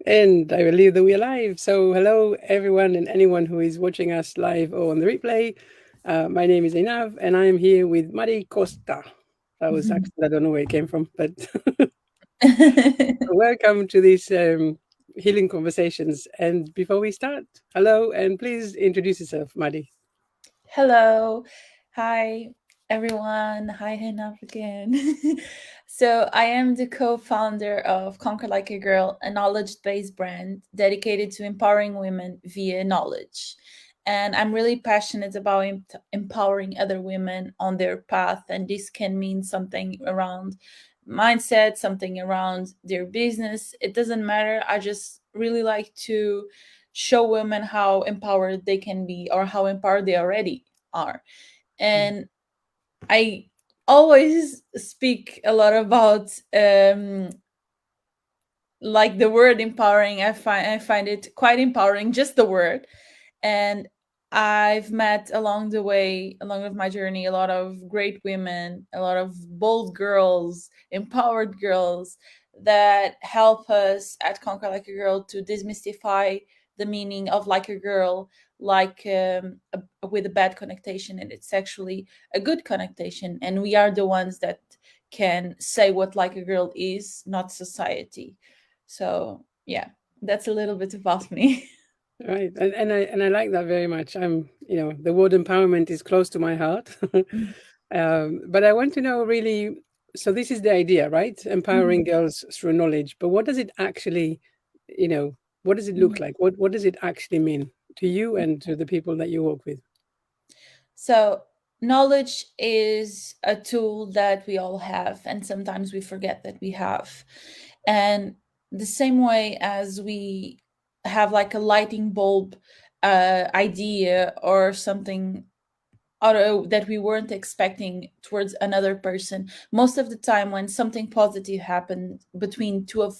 And I believe that we are live. So, hello, everyone, and anyone who is watching us live or on the replay. My name is Einav, and I am here with Maddie Costa. That was accent, I don't know where it came from, but welcome to these healing conversations. And before we start, hello, and please introduce yourself, Maddie. Hello. Hi, everyone. Hi, Hannah again. So, I am the co founder of Conquer Like a Girl, a knowledge based brand dedicated to empowering women via knowledge. And I'm really passionate about empowering other women on their path. And this can mean something around mindset, something around their business. It doesn't matter. I just really like to show women how empowered they can be or how empowered they already are. Mm. And I always speak a lot about like the word empowering. I find it quite empowering, just the word. And I've met along the way, along with my journey, a lot of great women, a lot of bold girls, empowered girls that help us at Conquer Like a Girl to demystify the meaning of like a girl, like with a bad connotation, and it's actually a good connotation. And we are the ones that can say what like a girl is, not society. So yeah, that's a little bit about me. Right, and I like that very much. The word empowerment is close to my heart. But I want to know really. So this is the idea, right? Empowering Mhm, girls through knowledge. But what does it actually, what does it look mhm. like? What does it actually mean to you and to the people that you work with? So, knowledge is a tool that we all have, and sometimes we forget that we have. And the same way as we have like a lighting bulb idea or something that we weren't expecting towards another person, most of the time when something positive happened between two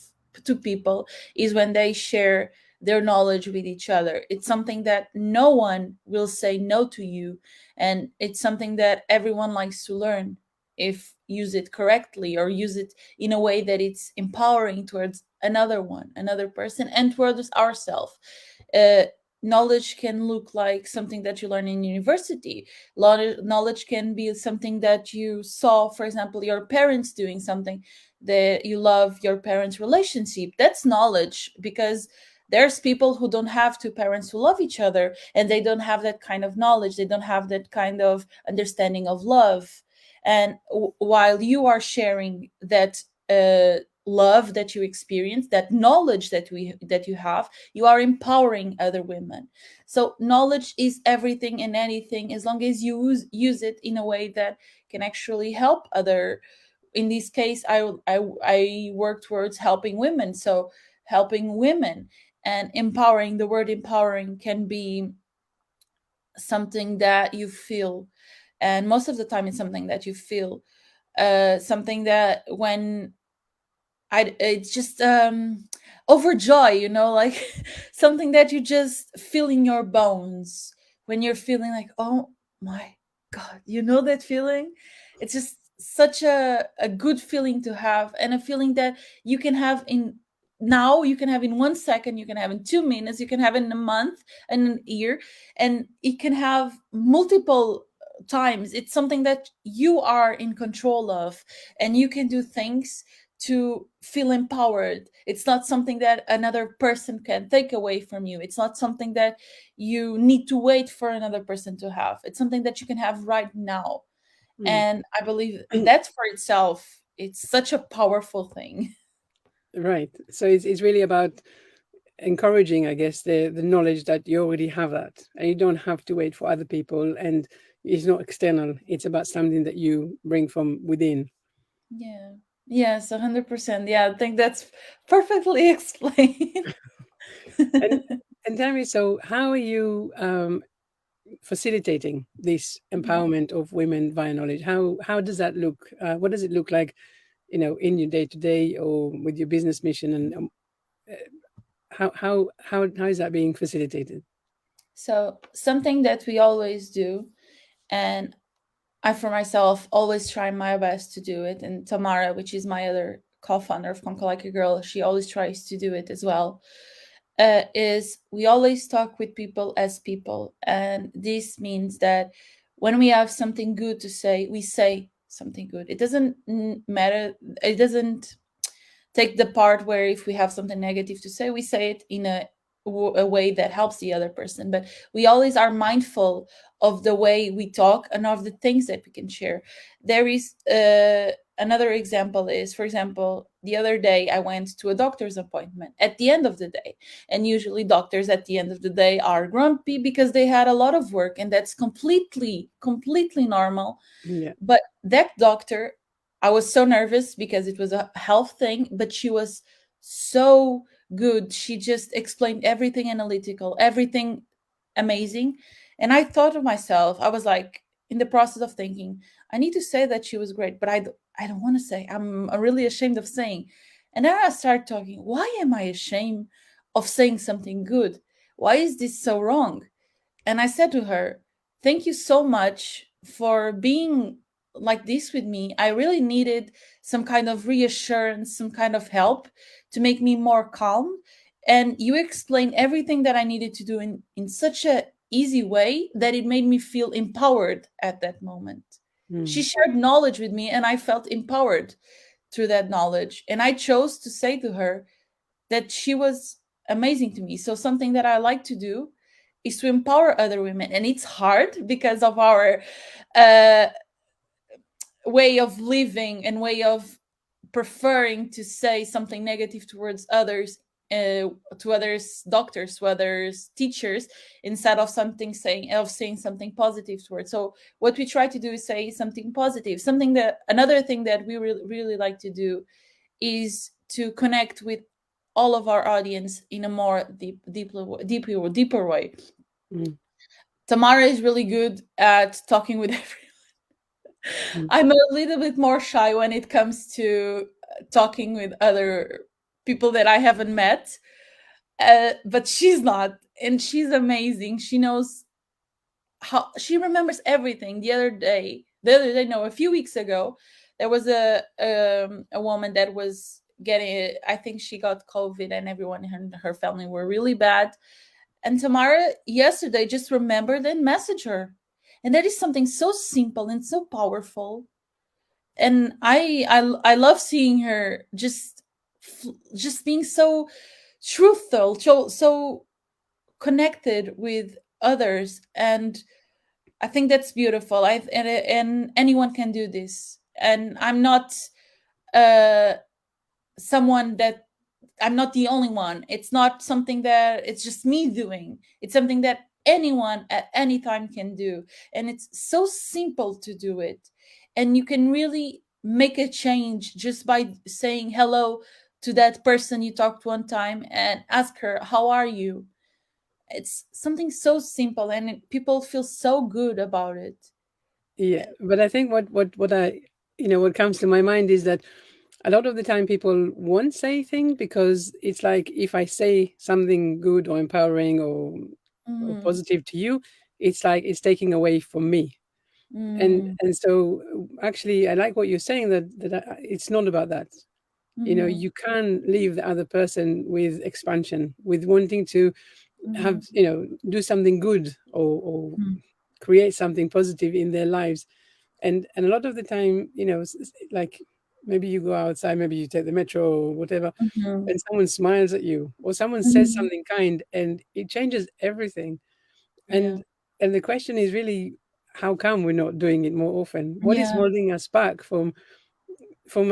people is when they share their knowledge with each other. It's something that no one will say no to you, and it's something that everyone likes to learn if use it correctly or use it in a way that it's empowering towards another person, and towards ourselves. uh, Knowledge can look like something that you learn in university. Knowledge can be something that you saw, for example, your parents doing something that you love, your parents relationship. That's knowledge, because there's people who don't have two parents who love each other, and they don't have that kind of knowledge, they don't have that kind of understanding of love. And while you are sharing that love that you experience, that knowledge that you have, you are empowering other women. So knowledge is everything and anything, as long as you use it in a way that can actually help other. In this case, I work towards helping women. So helping women and empowering, the word empowering can be something that you feel, and most of the time it's something that you feel, something that when it's just overjoy, like something that you just feel in your bones when you're feeling like, oh my god, that feeling. It's just such a good feeling to have, and a feeling that you can have in now, you can have in 1 second, you can have in 2 minutes, you can have in a month and an year, and it can have multiple times. It's something that you are in control of, and you can do things to feel empowered. It's not something that another person can take away from you. It's not something that you need to wait for another person to have. It's something that you can have right now. Mm. And I believe that for itself, it's such a powerful thing. Right. So it's really about encouraging, I guess, the knowledge that you already have that, and you don't have to wait for other people, and it's not external. It's about something that you bring from within. Yeah. Yes, 100%. Yeah, I think that's perfectly explained. And and tell me, so how are you facilitating this empowerment of women via knowledge? How does that look? What does it look like, in your day to day or with your business mission? And uh, how is that being facilitated? So, something that we always do, and I, for myself, always try my best to do it. And Tamara, which is my other co-founder of Conquer Like a Girl, she always tries to do it as well, is we always talk with people as people. And this means that when we have something good to say, we say something good. It doesn't matter. It doesn't take the part where if we have something negative to say, we say it in a way that helps the other person. But we always are mindful of the way we talk and of the things that we can share. There is another example is, for example, the other day I went to a doctor's appointment at the end of the day. And usually doctors at the end of the day are grumpy because they had a lot of work, and that's completely normal. Yeah. But that doctor, I was so nervous because it was a health thing, but she was so good. She just explained everything analytical, everything amazing. And I thought of myself, I was like in the process of thinking, I need to say that she was great, but I don't want to say. I'm really ashamed of saying. And then I started talking, why am I ashamed of saying something good? Why is this so wrong? And I said to her, thank you so much for being like this with me. I really needed some kind of reassurance, some kind of help to make me more calm. And you explained everything that I needed to do in such a easy way that it made me feel empowered at that moment. She Mm. shared knowledge with me, and I felt empowered through that knowledge. And I chose to say to her that she was amazing to me. So something that I like to do is to empower other women, and it's hard because of our uh, way of living and way of preferring to say something negative towards others, to others doctors, to others teachers, instead of saying something positive towards. So what we try to do is say something positive. Something that Another thing that we really like to do is to connect with all of our audience in a more deeper way. Mm. Tamara is really good at talking with everyone. Mm. I'm a little bit more shy when it comes to talking with other people that I haven't met. But she's not, and she's amazing. She knows how, she remembers everything. No, a few weeks ago, there was a woman that was getting, I think she got COVID, and everyone in her family were really bad. And Tamara yesterday just remembered and messaged her. And that is something so simple and so powerful. And I love seeing her just being so truthful, so connected with others. And I think that's beautiful. And anyone can do this. And I'm not uh someone that I'm not the only one. It's not something that it's just me doing. It's something that anyone at any time can do. And it's so simple to do it. And you can really make a change just by saying hello to that person you talked one time and ask her, how are you? It's something so simple, and people feel so good about it. Yeah, but I think what I, what comes to my mind is that a lot of the time people won't say things because it's like if I say something good or empowering or Mm, positive to you, it's like it's taking away from me. mm, And so actually I like what you're saying, that it's not about that. mhm, You can leave the other person with expansion, with wanting to have, mhm, do something good or mhm, create something positive in their lives. And a lot of the time, like maybe you go outside, maybe you take the metro or whatever, mhm, and someone smiles at you or someone says mhm. something kind, and it changes everything. Yeah, And the question is really, how come we're not doing it more often? What is yeah. holding us back from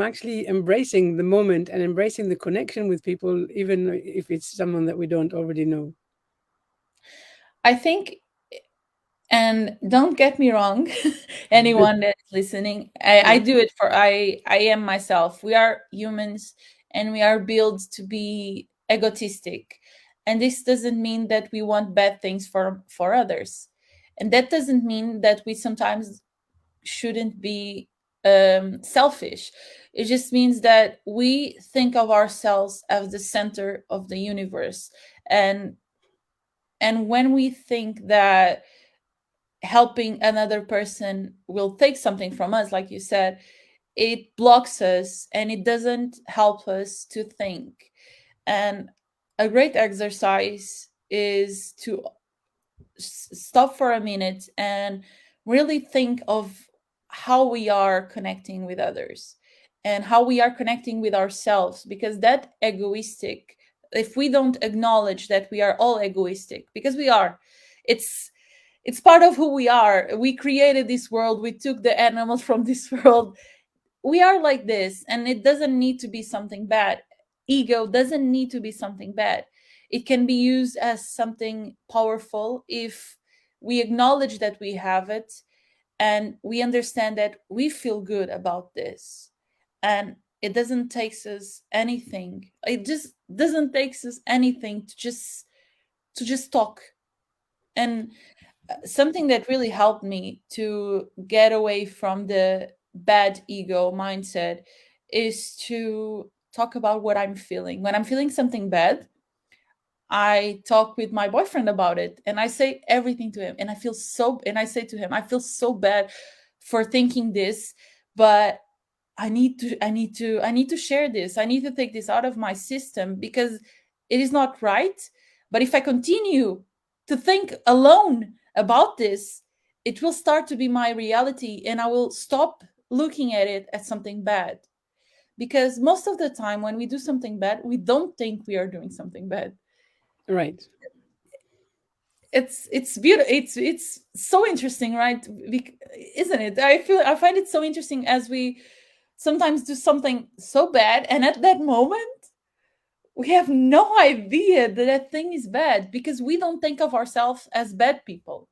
actually embracing the moment and embracing the connection with people, even if it's someone that we don't already know? I think, and don't get me wrong, anyone that's listening, I Yeah. do it for, I am myself. We are humans, and we are built to be egotistic. And this doesn't mean that we want bad things for others. And that doesn't mean that we sometimes shouldn't be selfish. It just means that we think of ourselves as the center of the universe. And when we think that helping another person will take something from us, like you said, it blocks us and it doesn't help us to think. And a great exercise is to stop for a minute and really think of how we are connecting with others and how we are connecting with ourselves, because that egoistic, if we don't acknowledge that we are all egoistic, because we are, it's it's part of who we are. We created this world, we took the animals from this world, we are like this, and it doesn't need to be something bad. Ego doesn't need to be something bad. It can be used as something powerful if we acknowledge that we have it and we understand that we feel good about this. And it doesn't take us anything, it just doesn't take us anything to just talk. And something that really helped me to get away from the bad ego mindset is to talk about what I'm feeling. When I'm feeling something bad, I talk with my boyfriend about it and I say everything to him. And I say to him, I feel so bad for thinking this, but I need to share this. I need to take this out of my system because it is not right. But if I continue to think alone about this, it will start to be my reality and I will stop looking at it as something bad. Because most of the time when we do something bad, we don't think we are doing something bad. Right. It's beautiful. It's so interesting, right? Isn't it? I find it so interesting as we sometimes do something so bad, and at that moment we have no idea that that thing is bad because we don't think of ourselves as bad people.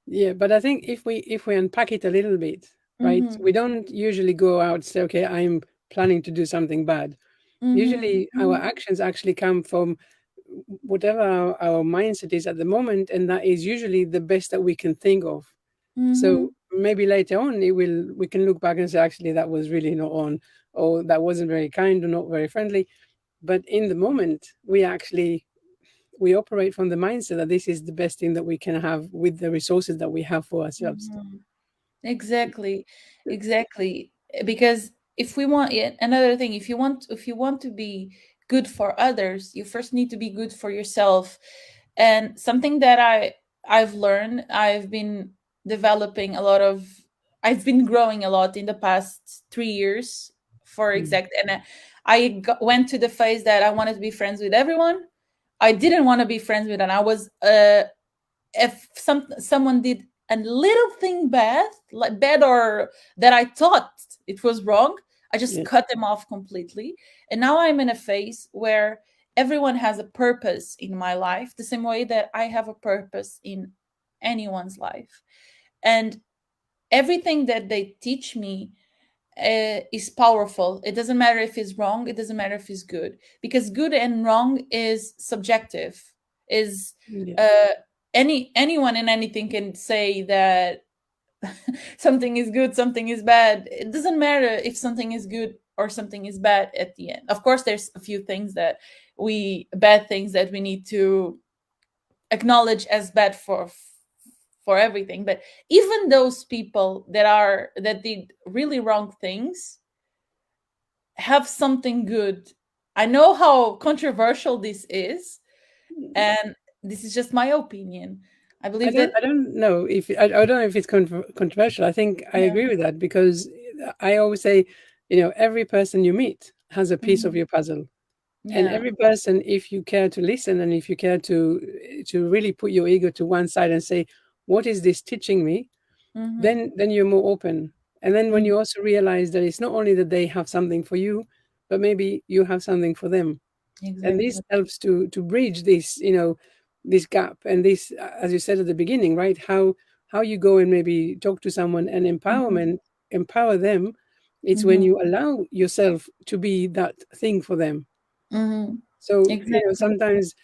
Yeah, but I think if we unpack it a little bit, right? Mm-hmm. We don't usually go out and say, okay, I'm planning to do something bad. Mm-hmm. Usually our actions actually come from whatever our mindset is at the moment, and that is usually the best that we can think of. Mm-hmm. So maybe later on we can look back and say, actually, that was really not on, or that wasn't very kind or not very friendly. But in the moment, we operate from the mindset that this is the best thing that we can have with the resources that we have for ourselves. Mm-hmm. Exactly, exactly. Because if we want, yeah, another thing, if you want to be good for others, you first need to be good for yourself. And something that I've learned, developing a lot of I've been growing a lot in the past 3 years, for Mm. exact. And went to the phase that I wanted to be friends with everyone. I didn't want to be friends with, and I was if someone did a little thing bad, like bad, or that I thought it was wrong, I just Yes. cut them off completely. And now I'm in a phase where everyone has a purpose in my life, the same way that I have a purpose in anyone's life. And everything that they teach me is powerful. It doesn't matter if it's wrong, it doesn't matter if it's good, because good and wrong is subjective. Is Yeah. uh, anyone and anything can say that something is good, something is bad. It doesn't matter if something is good or something is bad at the end. Of course, there's a few things that we bad things that we need to acknowledge as bad for everything. But even those people that did really wrong things have something good. I know how controversial this is, and this is just my opinion. I I believe don't. that. I don't know if I don't know if it's controversial. I think I Yeah. agree with that because I always say, every person you meet has a piece of Mhm. your puzzle, and Yeah. every person, if you care to listen and if you care to really put your ego to one side and say, what is this teaching me? Mhm. Then you're more open. And then when Mhm. you also realize that it's not only that they have something for you, but maybe you have something for them, and this Exactly. helps to bridge this this gap, and this, as you said at the beginning, right, how you go and maybe talk to someone and Mhm. empower them. It's when Mhm. you allow yourself to be that thing for them. Mhm. So Exactly. sometimes,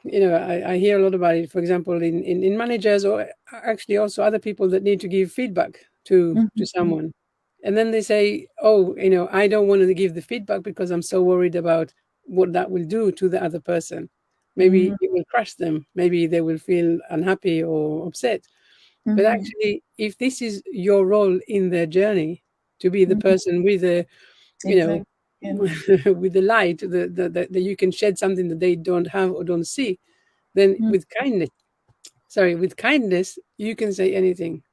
I hear a lot about it, for example, in managers, or actually also other people that need to give feedback to Mhm. someone. And then they say, oh, I don't want to give the feedback because I'm so worried about what that will do to the other person. Maybe Mhm. it will crush them. Maybe they will feel unhappy or upset. But Mhm. actually, if this is your role in their journey, to be the Mhm. person with the, you know, Exactly. Yeah. with the light, that you can shed something that they don't have or don't see. Then Mm, with kindness, sorry, with kindness, you can say anything.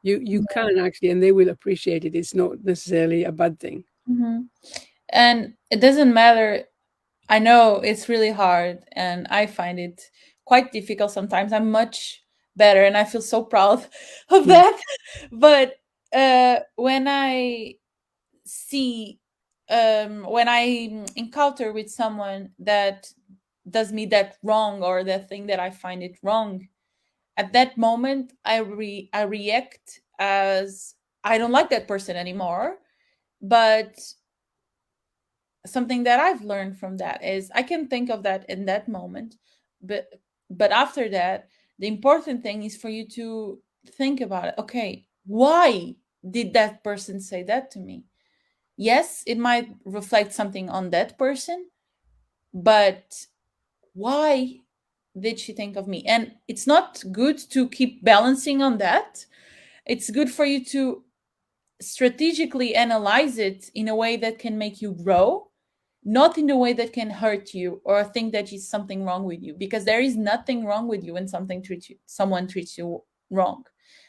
You yeah. can actually, and they will appreciate it. It's not necessarily a bad thing. Mhm. And it doesn't matter. I know it's really hard, and I find it quite difficult sometimes. I'm much better, and I feel so proud of Mm, that. But when I see, when I encounter with someone that does me that wrong, or that thing that I find it wrong, at that moment I react as I don't like that person anymore. But something that I've learned from that is I can think of that in that moment, but after that, the important thing is for you to think about it. Okay, why did that person say that to me? Yes, it might reflect something on that person, but why did she think of me? And it's not good to keep balancing on that. It's good for you to strategically analyze it in a way that can make you grow, not in a way that can hurt you or think that is something wrong with you, because there is nothing wrong with you when someone treats you wrong.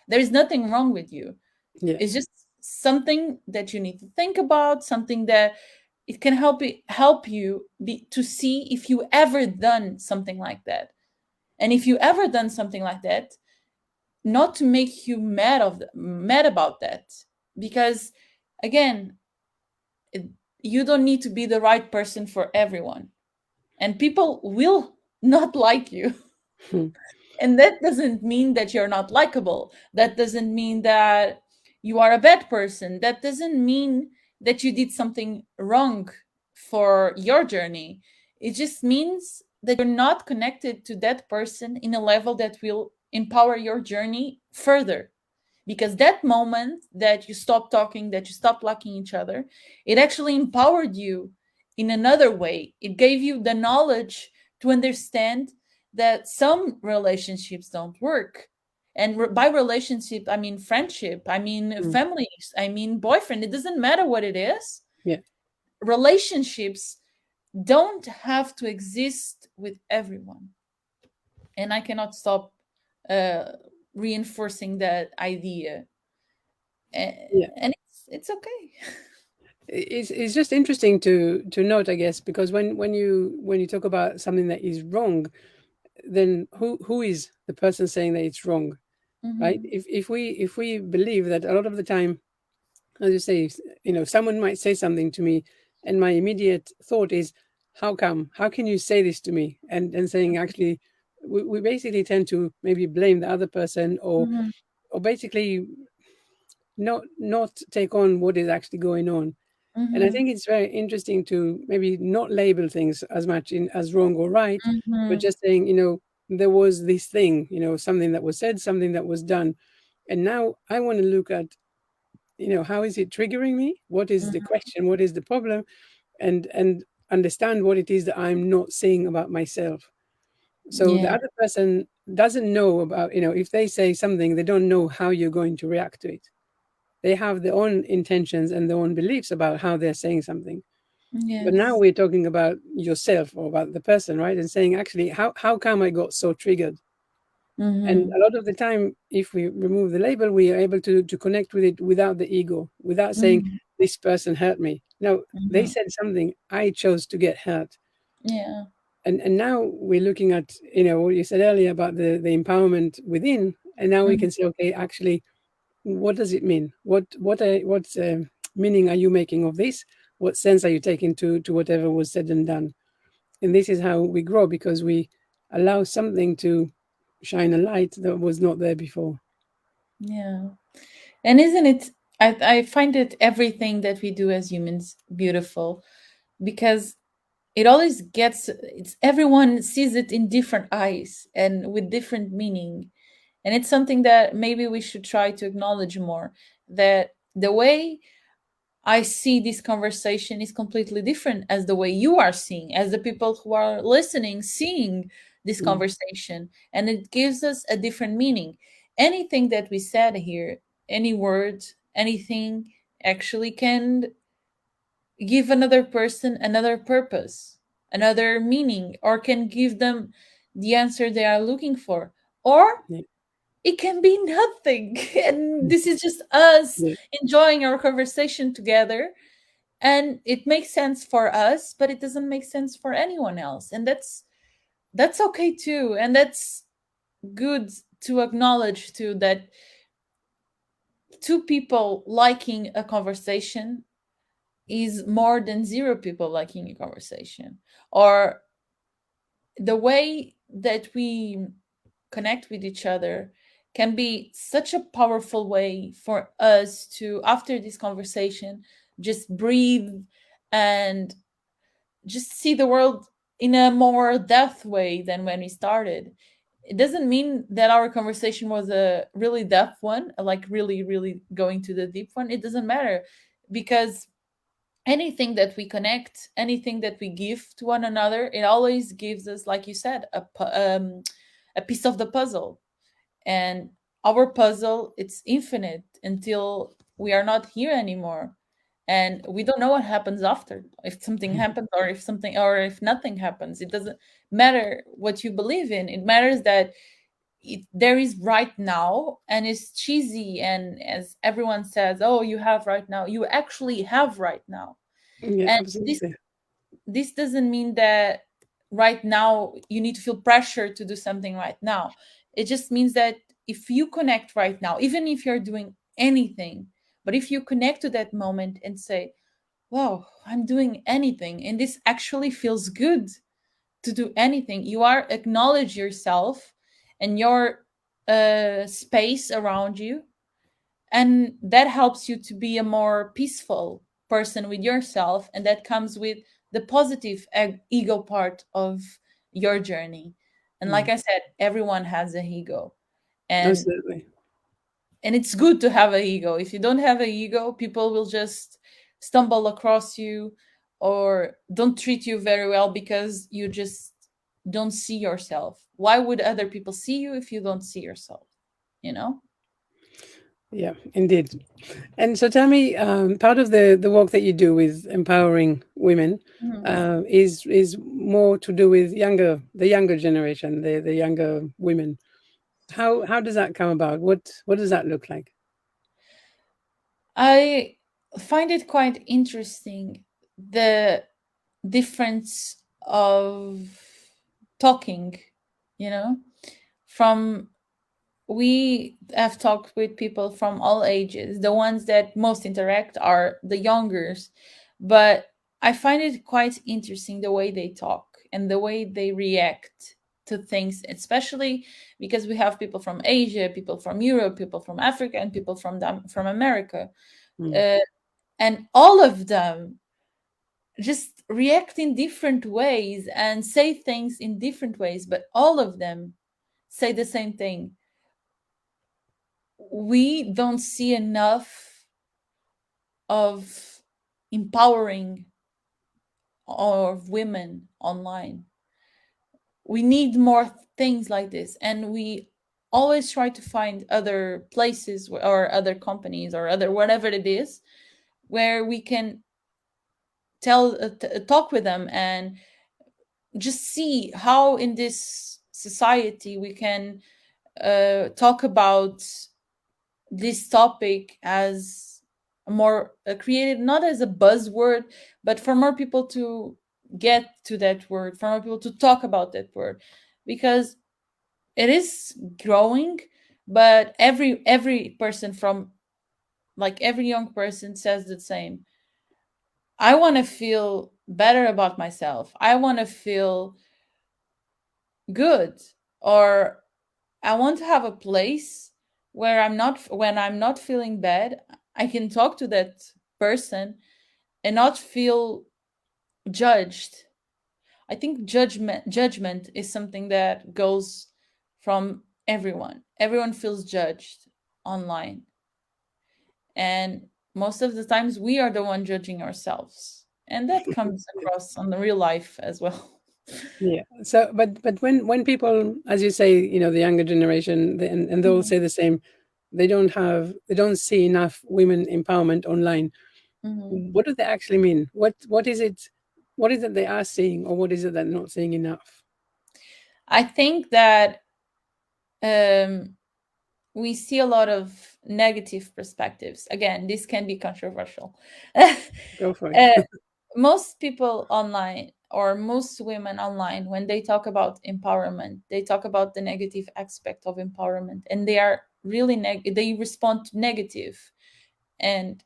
There is nothing wrong with you. yeah. It's just something that you need to think about, something that it can help you to see if you ever done something like that. And if you ever done something like that, not to make you mad about that, because again, it, you don't need to be the right person for everyone, and people will not like you. Hmm. And that doesn't mean that you're not likable. That doesn't mean that you are a bad person. That doesn't mean that you did something wrong for your journey. It just means that you're not connected to that person in a level that will empower your journey further. Because that moment that you stopped talking, that you stopped liking each other, it actually empowered you in another way. It gave you the knowledge to understand that some relationships don't work. And by relationship, I mean friendship, I mean Mm, families, I mean boyfriend. It doesn't matter what it is. yeah. Relationships don't have to exist with everyone. And I cannot stop uh, reinforcing that idea. Yeah. And it's okay. It's just interesting to note, I guess, because when you talk about something that is wrong, then who is the person saying that it's wrong, right? Mm-hmm. If we believe that a lot of the time, as you say, someone might say something to me, and my immediate thought is, how come? How can you say this to me? And saying, actually, we basically tend to maybe blame the other person, Mm-hmm. or basically not take on what is actually going on. And I Mm-hmm. think it's very interesting to maybe not label things as much in as wrong or right, but Mm-hmm. just saying, there was this thing, something that was said, something that was done. And now I want to look at, how is it triggering me? What is the question? What is the problem? And understand what it is that I'm not seeing about myself. So the Yeah. other person doesn't know about, if they say something, they don't know how you're going to react to it. They have their own intentions and their own beliefs about how they're saying something. But now Yes. we're talking about yourself or about the person, right? And saying, actually, how come I got so triggered? And Mm-hmm. a lot of the time, if we remove the label, we are able to connect with it without the ego, without saying, Mm-hmm. this person hurt me. No, they Mm-hmm. said something, I chose to get hurt. Yeah. And now we're looking at, what you said earlier about the empowerment within. And now we Mm-hmm. can say, okay, actually, what does it mean? What meaning are you making of this? What sense are you taking to whatever was said and done? And this is how we grow, because we allow something to shine a light that was not there before. Yeah. And isn't it, I find it everything that we do as humans beautiful, because it always gets, it's everyone sees it in different eyes and with different meaning. And it's something that maybe we should try to acknowledge more, that the way I see this conversation is completely different as the way you are seeing, as the people who are listening, seeing this Mm, conversation. And it gives us a different meaning. Anything that we said here, any word, anything, actually can give another person another purpose, another meaning, or can give them the answer they are looking for. Or Yeah. it can be nothing. And this is just us Yeah. enjoying our conversation together. And it makes sense for us, but it doesn't make sense for anyone else. And that's okay too. And that's good to acknowledge too, that two people liking a conversation is more than zero people liking a conversation. Or the way that we connect with each other can be such a powerful way for us to, after this conversation, just breathe and just see the world in a more depth way than when we started. It doesn't mean that our conversation was a really depth one, like really, really going to the deep one. It doesn't matter, because anything that we connect, anything that we give to one another, it always gives us, like you said, a piece of the puzzle. And our puzzle, it's infinite until we are not here anymore, and we don't know what happens after, if something happens, or if something, or if nothing happens. It doesn't matter what you believe in. It matters that there is right now. And it's cheesy, and as everyone says, oh, you have right now, you actually have right now. Yeah, And absolutely. this doesn't mean that right now you need to feel pressure to do something right now. It just means that if you connect right now, even if you're doing anything, but if you connect to that moment and say, wow, I'm doing anything and this actually feels good to do anything, you are acknowledge yourself and your space around you, and that helps you to be a more peaceful person with yourself, and that comes with the positive ego part of your journey. And like Mm. I said, everyone has a ego, and Absolutely. it's good to have a ego. If you don't have a ego, people will just stumble across you or don't treat you very well because you just don't see yourself. Why would other people see you if you don't see yourself, you know? Yeah, indeed. And so tell me, part of the work that you do with empowering women Mhm. is more to do with the younger generation, the younger women. How does that come about? What does that look like? I find it quite interesting, the difference of talking, you know, from we have talked with people from all ages. The ones that most interact are the youngers, but I find it quite interesting the way they talk and the way they react to things, especially because we have people from Asia, people from Europe, people from Africa, and people from America, Mm. uh, and all of them just react in different ways and say things in different ways, but all of them say the same thing: we don't see enough of empowering of women online. We need more things like this, and we always try to find other places or other companies or other whatever it is where we can talk with them and just see how in this society we can talk about this topic as a more creative, not as a buzzword, but for more people to get to that word, for more people to talk about that word, because it is growing. But every person, from like every young person, says the same: I want to feel better about myself, I want to feel good, or I want to have a place where when I'm not feeling bad, I can talk to that person and not feel judged. I think judgment is something that goes from everyone. Everyone feels judged online. And most of the times we are the one judging ourselves. And that comes across on the real life as well. Yeah. But when people, as you say, the younger generation, and they'll Mhm. say the same. they don't see enough women empowerment online. Mhm. What do they actually mean? What is it they are seeing, or what is it they're not seeing enough? I think that um, we see a lot of negative perspectives. Again, this can be controversial. Go for it. uh, Most people online, or most women online, when they talk about empowerment, they talk about the negative aspect of empowerment, and they are really they respond to negative, and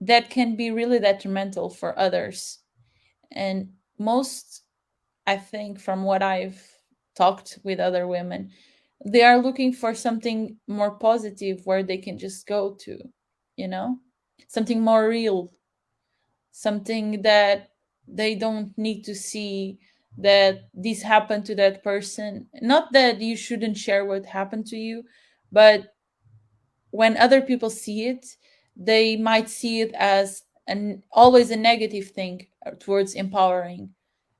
that can be really detrimental for others. And most, I think, from what I've talked with other women, they are looking for something more positive where they can just go to, you know, something more real, something that they don't need to see that this happened to that person. Not that you shouldn't share what happened to you, but when other people see it, they might see it as an always a negative thing towards empowering.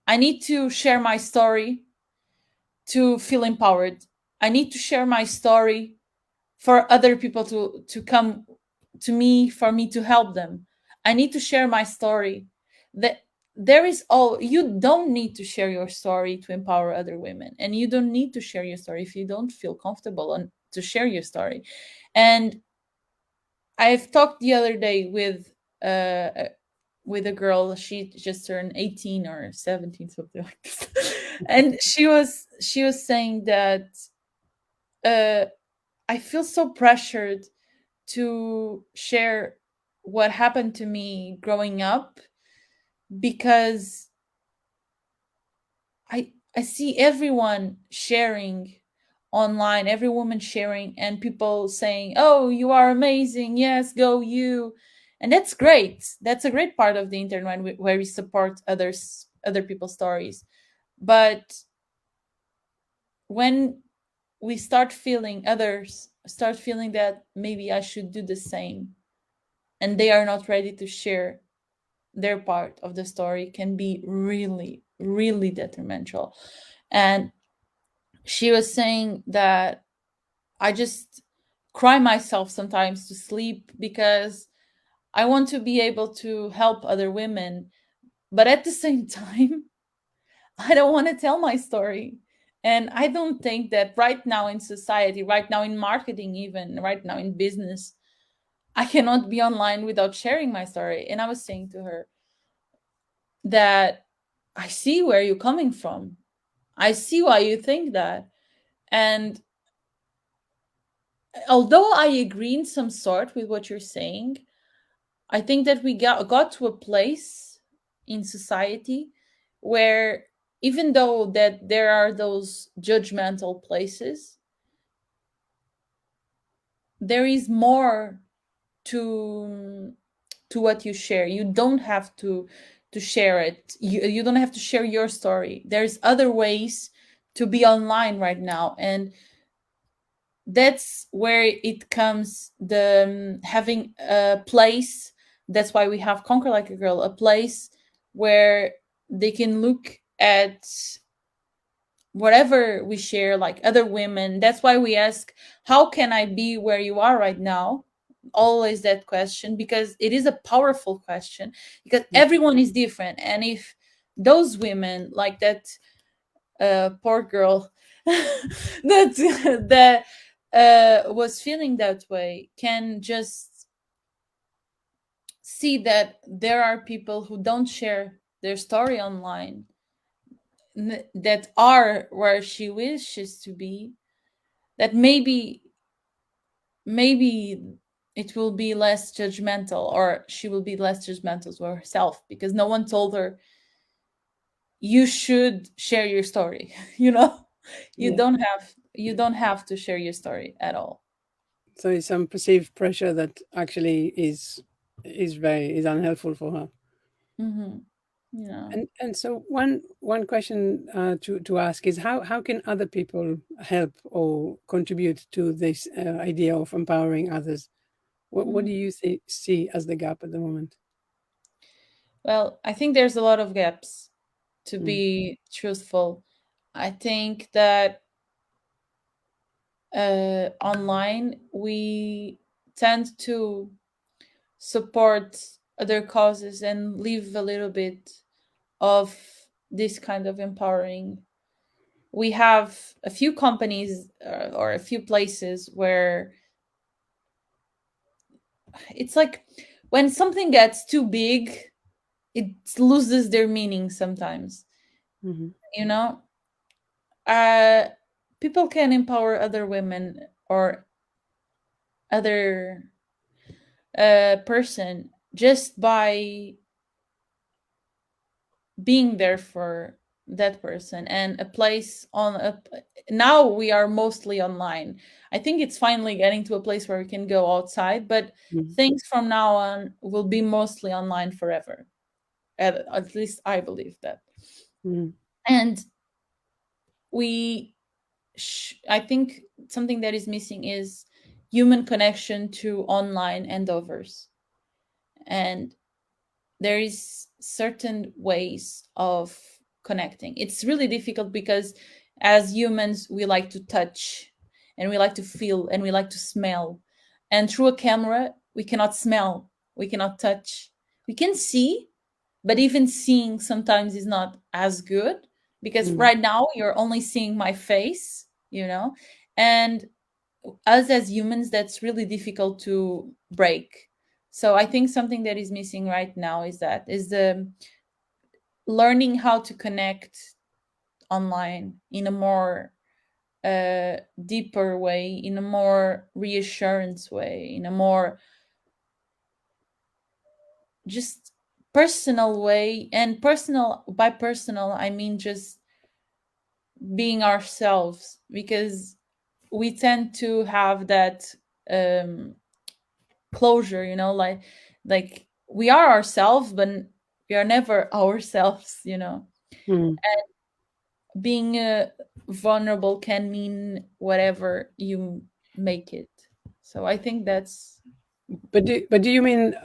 I need to share my story to feel empowered. I need to share my story for other people to come to me, for me to help them. I need to share my story. That there is all, you don't need to share your story to empower other women, and you don't need to share your story if you don't feel comfortable on to share your story. And I've talked the other day with a girl. She just turned 18 or 17, something like this. And she was saying that uh I feel so pressured to share what happened to me growing up, because I see everyone sharing online, every woman sharing, and people saying, "Oh, you are amazing. Yes, go you." And that's great. That's a great part of the internet where we support other people's stories. But when we start feeling, others start feeling that maybe I should do the same, and they are not ready to share their part of the story, can be really, really detrimental. And she was saying that I just cry myself sometimes to sleep because I want to be able to help other women, but at the same time, I don't want to tell my story. And I don't think that right now in society, right now in marketing, even right now in business, I cannot be online without sharing my story. And I was saying to her that I see where you're coming from. I see why you think that. And although I agree in some sort with what you're saying, I think that we got to a place in society where, even though that there are those judgmental places, there is more to what you share. You don't have to share it. You don't have to share your story. There's other ways to be online right now, and that's where it comes, the having a place. That's why we have Conquer Like a Girl, a place where they can look at whatever we share, like other women. That's why we ask, how can I be where you are right now? Always that question, because it is a powerful question, because Yeah. everyone is different. And if those women, like that poor girl that was feeling that way, can just see that there are people who don't share their story online, that are where she wishes to be, that maybe it will be less judgmental, or she will be less judgmental to herself, because no one told her you should share your story. You Yeah. don't have to share your story at all. So it's some perceived pressure that actually is unhelpful for her. Mm-hmm. Yeah. And so one question to ask is how can other people help or contribute to this idea of empowering others? What Mhm. do you see as the gap at the moment? Well, I think there's a lot of gaps, to Mm. be truthful. I think that online, we tend to support other causes and leave a little bit of this kind of empowering. We have a few companies or a few places where it's like when something gets too big, it loses their meaning sometimes. Mm-hmm. You know, uh, people can empower other women or other person just by being there for that person. And a place on a, now we are mostly online. I think it's finally getting to a place where we can go outside, but Mm-hmm. things from now on will be mostly online forever. At least I believe that. Mm-hmm. And we I think something that is missing is human connection to online endeavors. And there is certain ways of connecting. It's really difficult because as humans we like to touch and we like to feel and we like to smell. And through a camera we cannot smell, we cannot touch. We can see, but even seeing sometimes is not as good because Mm-hmm. right now you're only seeing my face, you know? And us as humans, that's really difficult to break. So I think something that is missing right now is the learning how to connect online in a more deeper way, in a more reassurance way, in a more just personal way. And personal, by personal I mean just being ourselves, because we tend to have that um closure, you know, like we are ourselves but we are never ourselves, you know. Mm-hmm. Being vulnerable can mean whatever you make it. So I think that's But do you mean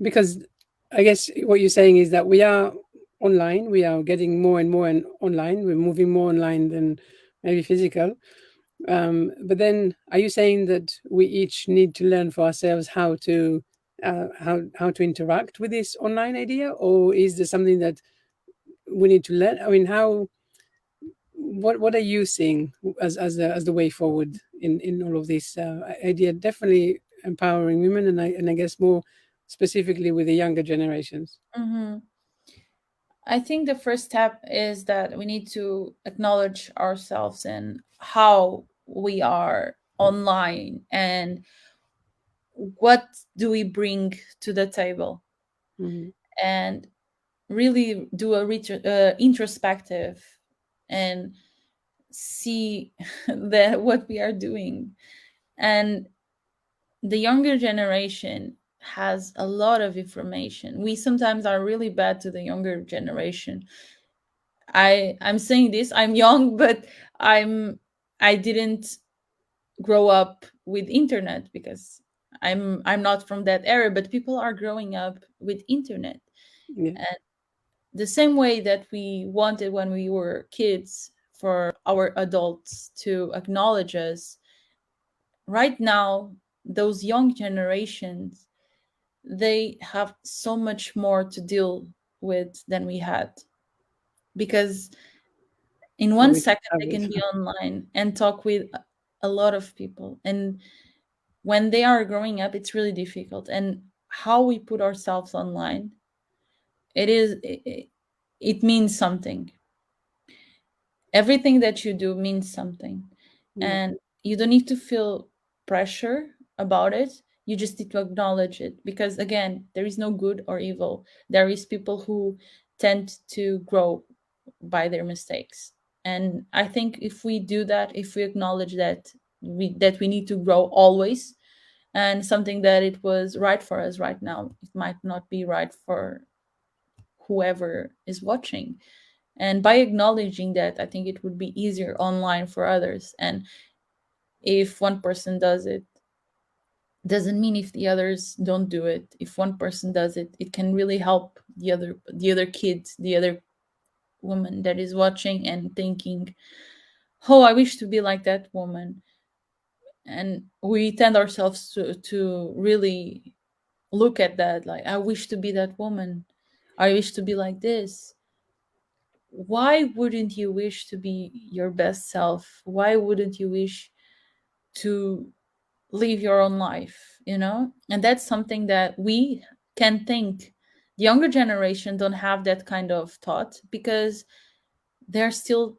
because I guess what you're saying is that we are online, we are getting more and more and online, we're moving more online than maybe physical. But then, are you saying that we each need to learn for ourselves how to how to interact with this online idea, or is there something that we need to learn? I mean, how what are you seeing as the way forward in all of this idea? Definitely empowering women, and I guess more specifically with the younger generations. Mhm. I think the first step is that we need to acknowledge ourselves and how we are online and what do we bring to the table, Hmm. and really do a introspective and see that what we are doing. And the younger generation has a lot of information. We sometimes are really bad to the younger generation. I'm saying this, I'm young, but I didn't grow up with internet because I'm not from that era, but people are growing up with internet. Yeah. And the same way that we wanted when we were kids for our adults to acknowledge us, right now those young generations, they have so much more to deal with than we had, because in Yeah, one we second have they it. can be online and talk with a lot of people. And when they are growing up it's really difficult. And how we put ourselves online, it means something. Everything that you do means something. Yeah. And you don't need to feel pressure about it. You just need to acknowledge it, because again, there is no good or evil. There is people who tend to grow by their mistakes. And I think if we do that, if we acknowledge that we need to grow always, and something that it was right for us right now, it might not be right for whoever is watching. And by acknowledging that, I think it would be easier online for others. And if one person does it, doesn't mean if the others don't do it. If one person does it, it can really help the other kids, the other woman that is watching and thinking, Oh, I wish to be like that woman. And we tend ourselves to really look at that, like, I wish to be that woman. I wish to be like this. Why wouldn't you wish to be your best self? Why wouldn't you wish to live your own life, you know? And that's something that we can think. The younger generation don't have that kind of thought because they're still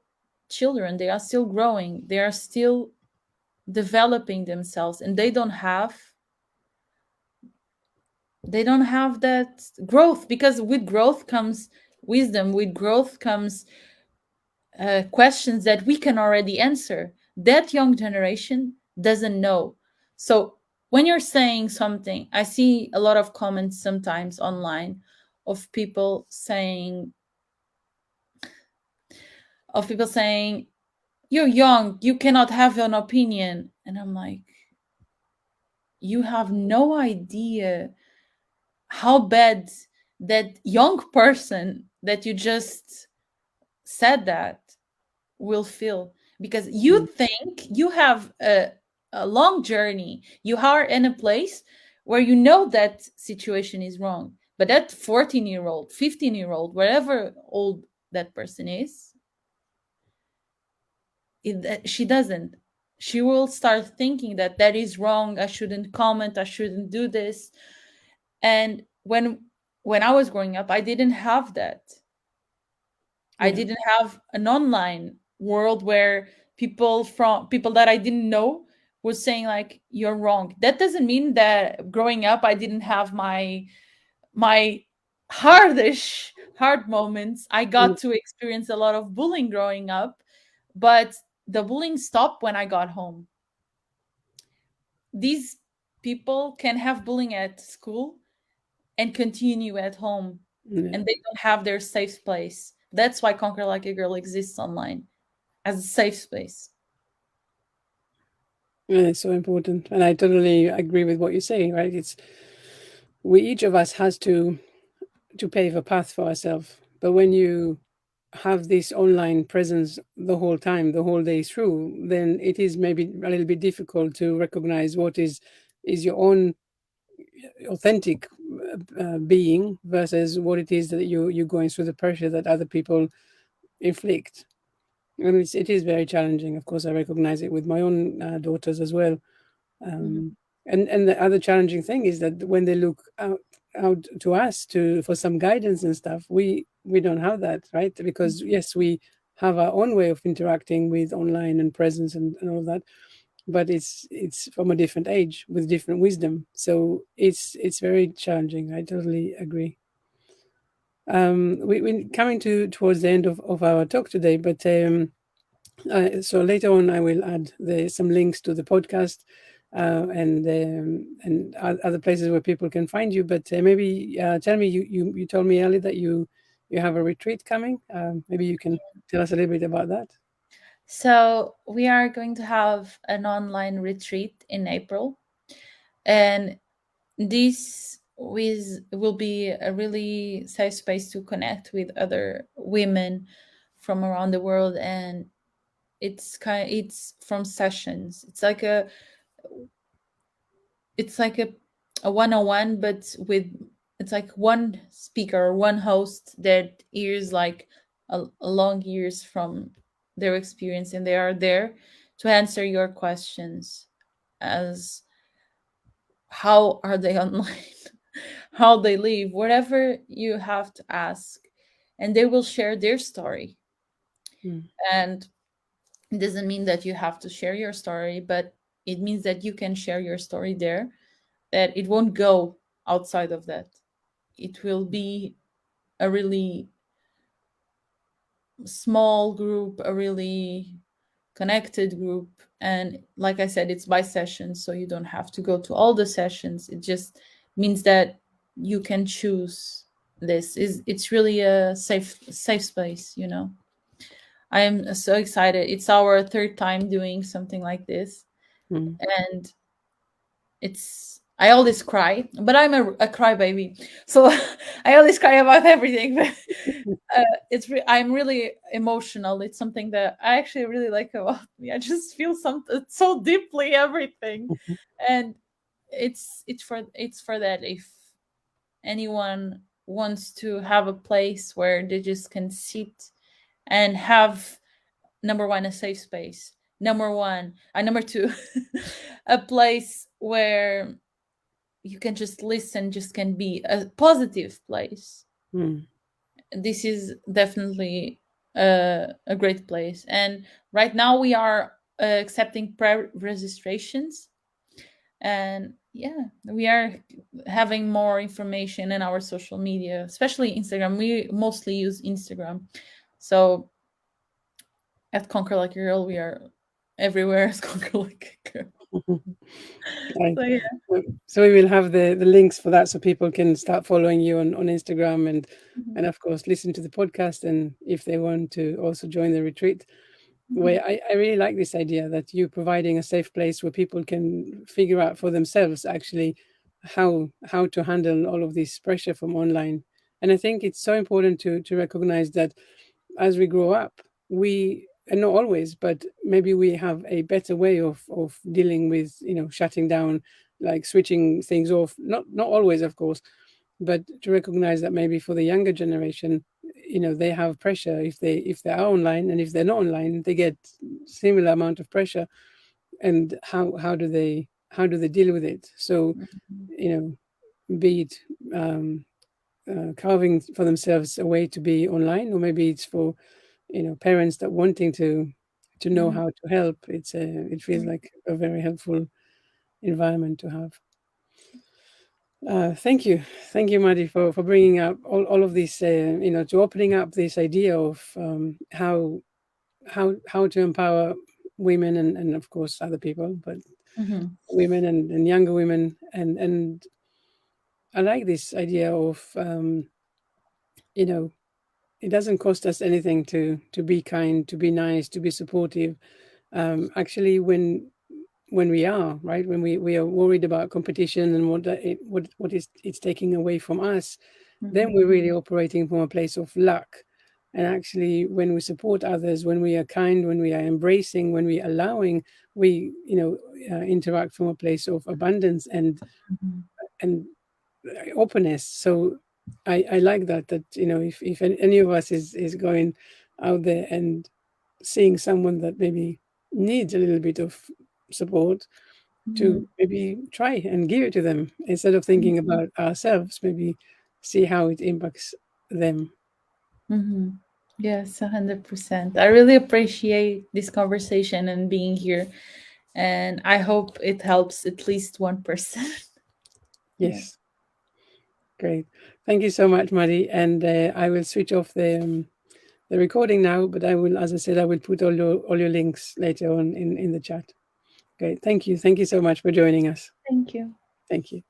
children, they are still growing, they are still developing themselves, and they don't have that growth, because with growth comes wisdom, with growth comes questions that we can already answer. That young generation doesn't know. So when you're saying something, I see a lot of comments sometimes online of people saying, you're young, you cannot have an opinion. And I'm like, you have no idea how bad that young person that you just said that will feel, because you Mm. think you have a long journey, you are in a place where you know that situation is wrong, but that 14-year-old, 15-year-old, wherever old that person is, she doesn't. She will start thinking that that is wrong, I shouldn't comment, I shouldn't do this. And when I was growing up, I didn't have that. I Yeah. didn't have an online world where people that I didn't know was saying like, you're wrong. That doesn't mean that growing up I didn't have my hard moments. I Mm. got to experience a lot of bullying growing up, but the bullying stopped when I got home. These people can have bullying at school and continue at home, Yeah. and they don't have their safe place. That's why Conquer Like a Girl exists online, as a safe space. Yeah, it's so important, and I totally agree with what you're saying. Right? It's we each of us has to pave a path for ourselves. But when you have this online presence the whole time, the whole day through, then it is maybe a little bit difficult to recognize what is your own authentic being versus what it is that you're going through the pressure that other people inflict. And it is very challenging. Of course, I recognize it with my own daughters as well. Mhm. Um, and the other challenging thing is that when they look out to us to for some guidance and stuff, we don't have that, right? Because yes, we have our own way of interacting with online and presence and all that, but it's from a different age with different wisdom. So it's very challenging. I totally agree. We're coming to towards the end of our talk today, but so later on, I will add some links to the podcast and other places where people can find you. But maybe tell me, you told me earlier that you have a retreat coming. Maybe you can tell us a little bit about that. So we are going to have an online retreat in April, and will be a really safe space to connect with other women from around the world. And it's from sessions. It's like a 101, but with it's like one speaker, one host that hears like a long years from their experience, and they are there to answer your questions, as how are they online, how they live, whatever you have to ask, and they will share their story. Mm, And it doesn't mean that you have to share your story, but it means that you can share your story there, that it won't go outside of that. It will be a really small group, a really connected group. And like I said, it's by sessions, so you don't have to go to all the sessions. It just means that you can choose. It's really a safe space. I am so excited. It's our third time doing something like this, mm, and I always cry, but I'm a crybaby, so I always cry about everything. But I'm really emotional. It's something that I actually really like about me. I just feel something so deeply everything, and it's for that. If anyone wants to have a place where they just can sit and have, number one, a safe space, number two, a place where you can just listen, just can be a positive place, Mm. this is definitely a great place. And right now we are accepting pre-registrations, and yeah, we are having more information in our social media, especially Instagram. We mostly use Instagram, so at Conquer Like a Girl we are everywhere as Conquer Like a Girl. Right. So yeah. So we will have the links for that, so people can start following you on Instagram, and Mhm. of course listen to the podcast, and if they want to also join the retreat. Mhm. Where I really like this idea that you're providing a safe place where people can figure out for themselves actually how to handle all of this pressure from online. And I think it's so important to recognize that as we grow up, we, and not always, but maybe we have a better way of dealing with, shutting down, like switching things off. Not always, of course, but to recognize that maybe for the younger generation, they have pressure if they are online, and if they're not online, they get similar amount of pressure. And how do they deal with it? So, Mhm. you be it carving for themselves a way to be online, or maybe it's for parents that wanting to know Mhm. how to help. It feels like a very helpful environment to have. Thank you, Maddie, for bringing up all of this. To opening up this idea of how to empower women, and of course other people, but Mhm. women and younger women, and I like this idea of you know it doesn't cost us anything to be kind, to be nice, to be supportive. Actually, when we are right, when we are worried about competition and what is it's taking away from us, then Mhm. we're really operating from a place of luck. And actually, when we support others, when we are kind, when we are embracing, when we are allowing, we interact from a place of abundance Mhm. and openness. So I like that if any of us is going out there and seeing someone that maybe needs a little bit of support, to Mhm. maybe try and give it to them instead of thinking Mhm. about ourselves, maybe see how it impacts them. Mhm. Yes, 100%. I really appreciate this conversation and being here, and I hope it helps at least one person. Yeah. Yes, great. Thank you so much, Maddie. And I will switch off the recording now, but I will, as I said, I will put all your links later on in the chat. Great. Thank you. Thank you so much for joining us. Thank you. Thank you.